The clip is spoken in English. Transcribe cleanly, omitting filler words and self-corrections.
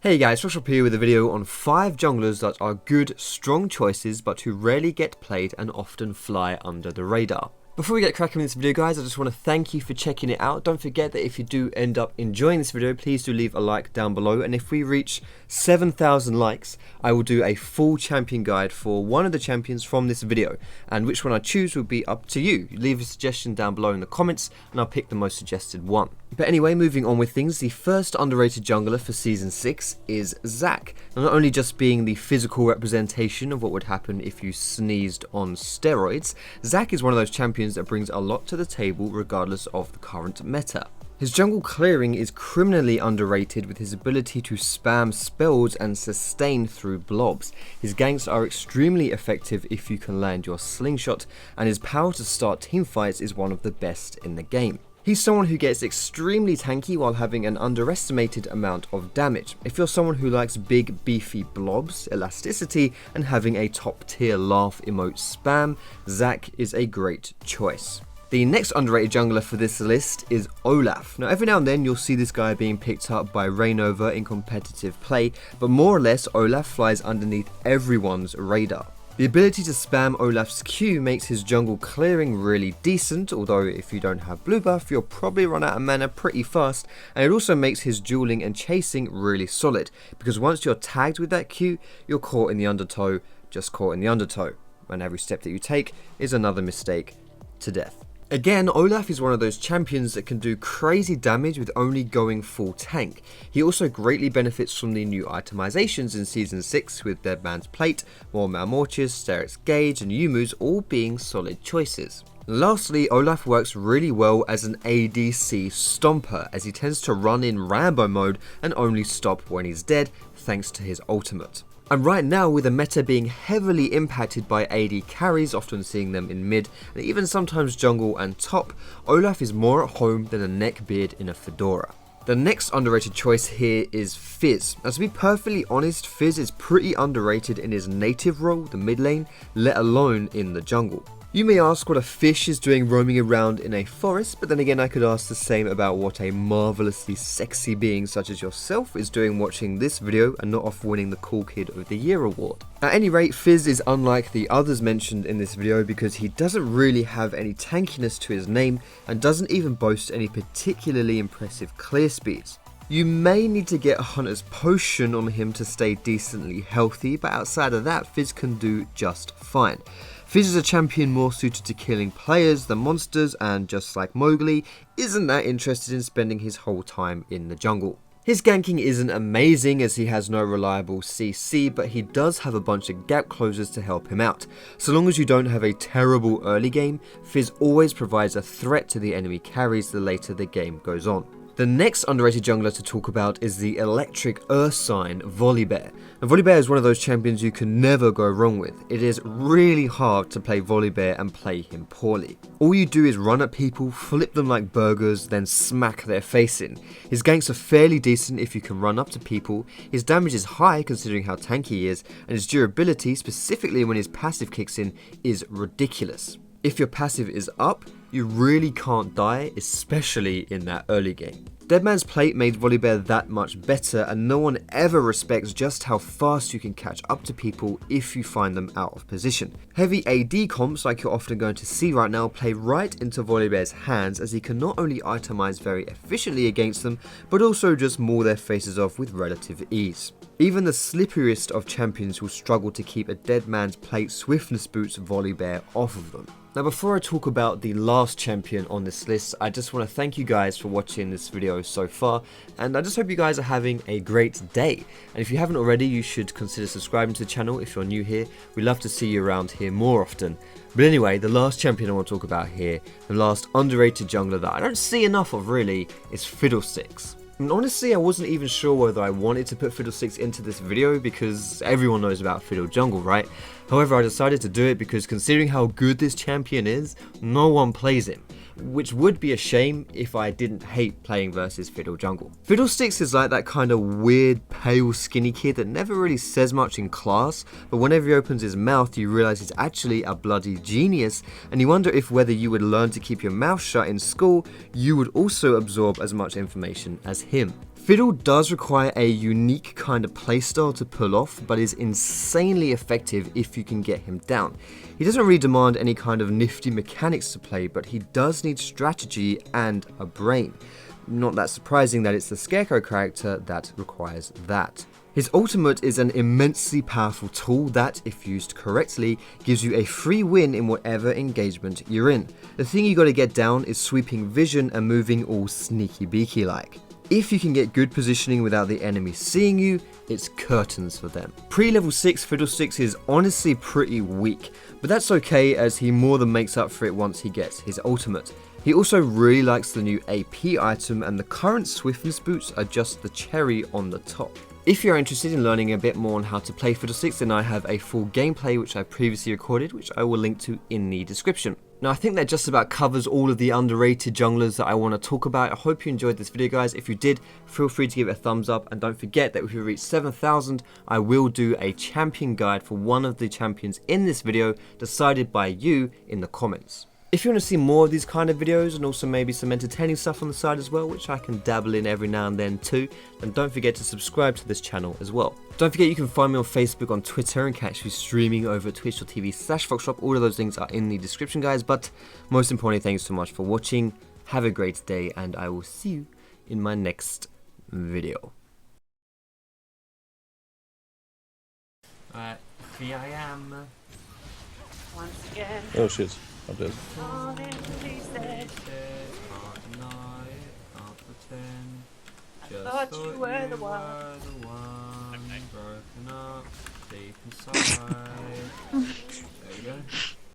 Hey guys, Josh here with a video on 5 junglers that are good, strong choices but who rarely get played and often fly under the radar. Before we get cracking with this video guys, I just want to thank you for checking it out. Don't forget that if you do end up enjoying this video, please do leave a like down below, and if we reach 7,000 likes, I will do a full champion guide for one of the champions from this video, and which one I choose will be up to you. Leave a suggestion down below in the comments and I'll pick the most suggested one. But anyway, moving on with things, the first underrated jungler for Season 6 is Zac. Now, not only just being the physical representation of what would happen if you sneezed on steroids, Zac is one of those champions that brings a lot to the table regardless of the current meta. His jungle clearing is criminally underrated with his ability to spam spells and sustain through blobs. His ganks are extremely effective if you can land your slingshot, and his power to start teamfights is one of the best in the game. He's someone who gets extremely tanky while having an underestimated amount of damage. If you're someone who likes big beefy blobs, elasticity, and having a top tier laugh emote spam, Zac is a great choice. The next underrated jungler for this list is Olaf. Now every now and then you'll see this guy being picked up by Rainova in competitive play, but more or less Olaf flies underneath everyone's radar. The ability to spam Olaf's Q makes his jungle clearing really decent, although if you don't have blue buff you'll probably run out of mana pretty fast, and it also makes his dueling and chasing really solid, because once you're tagged with that Q, you're caught in the undertow, just caught in the undertow, and every step that you take is another mistake to death. Again, Olaf is one of those champions that can do crazy damage with only going full tank. He also greatly benefits from the new itemizations in Season 6 with Deadman's Plate, More Malmortius, Sterek's Gauge and Yumu's all being solid choices. Lastly, Olaf works really well as an ADC stomper, as he tends to run in Rambo mode and only stop when he's dead thanks to his ultimate. And right now, with the meta being heavily impacted by AD carries, often seeing them in mid and even sometimes jungle and top, Olaf is more at home than a neckbeard in a fedora. The next underrated choice here is Fizz. Now to be perfectly honest, Fizz is pretty underrated in his native role, the mid lane, let alone in the jungle. You may ask what a fish is doing roaming around in a forest, but then again I could ask the same about what a marvelously sexy being such as yourself is doing watching this video and not off winning the Cool Kid of the Year award. At any rate, Fizz is unlike the others mentioned in this video because he doesn't really have any tankiness to his name and doesn't even boast any particularly impressive clear speeds. You may need to get a Hunter's Potion on him to stay decently healthy, but outside of that, Fizz can do just fine. Fizz is a champion more suited to killing players than monsters, and just like Mowgli, isn't that interested in spending his whole time in the jungle. His ganking isn't amazing as he has no reliable CC, but he does have a bunch of gap closers to help him out. So long as you don't have a terrible early game, Fizz always provides a threat to the enemy carries the later the game goes on. The next underrated jungler to talk about is the electric earth sign Volibear. Now, Volibear is one of those champions you can never go wrong with. It is really hard to play Volibear and play him poorly. All you do is run at people, flip them like burgers, then smack their face in. His ganks are fairly decent if you can run up to people, his damage is high considering how tanky he is, and his durability, specifically when his passive kicks in, is ridiculous. If your passive is up, you really can't die, especially in that early game. Deadman's Plate made Volibear that much better, and no one ever respects just how fast you can catch up to people if you find them out of position. Heavy AD comps, like you're often going to see right now, play right into Volibear's hands, as he can not only itemize very efficiently against them, but also just maul their faces off with relative ease. Even the slipperiest of champions will struggle to keep a Deadman's Plate swiftness boots Volibear off of them. Now before I talk about the last champion on this list, I just want to thank you guys for watching this video so far, and I just hope you guys are having a great day. And if you haven't already, you should consider subscribing to the channel if you're new here. We'd love to see you around here more often. But anyway, the last champion I want to talk about here, the last underrated jungler that I don't see enough of really, is Fiddlesticks. And honestly, I wasn't even sure whether I wanted to put Fiddlesticks into this video because everyone knows about Fiddle Jungle, right? However, I decided to do it because considering how good this champion is, no one plays him. which would be a shame if I didn't hate playing versus Fiddle Jungle. Fiddlesticks is like that kind of weird, pale, skinny kid that never really says much in class, but whenever he opens his mouth you realise he's actually a bloody genius, and you wonder if whether you would learn to keep your mouth shut in school, you would also absorb as much information as him. Fiddle does require a unique kind of playstyle to pull off, but is insanely effective if you can get him down. He doesn't really demand any kind of nifty mechanics to play, but he does need strategy and a brain. Not that surprising that it's the Scarecrow character that requires that. His ultimate is an immensely powerful tool that, if used correctly, gives you a free win in whatever engagement you're in. The thing you gotta get down is sweeping vision and moving all sneaky beaky like. If you can get good positioning without the enemy seeing you, it's curtains for them. Pre-level 6 Fiddlesticks is honestly pretty weak, but that's okay as he more than makes up for it once he gets his ultimate. He also really likes the new AP item, and the current Swiftness boots are just the cherry on the top. If you're interested in learning a bit more on how to play Fiddlesticks, then I have a full gameplay which I previously recorded, which I will link to in the description. Now I think that just about covers all of the underrated junglers that I want to talk about. I hope you enjoyed this video, guys. If you did, feel free to give it a thumbs up, and don't forget that if we reach 7,000, I will do a champion guide for one of the champions in this video, decided by you in the comments. If you want to see more of these kind of videos and also maybe some entertaining stuff on the side as well, which I can dabble in every now and then too, then don't forget to subscribe to this channel as well. Don't forget you can find me on Facebook, on Twitter, and catch me streaming over at twitch.tv/foxshop. All of those links are in the description, guys, but most importantly, thanks so much for watching. Have a great day, and I will see you in my next video. Alright, here I am. Once again. Oh shit, I'm dead. I thought you were the one. Broken up deep inside. There we go.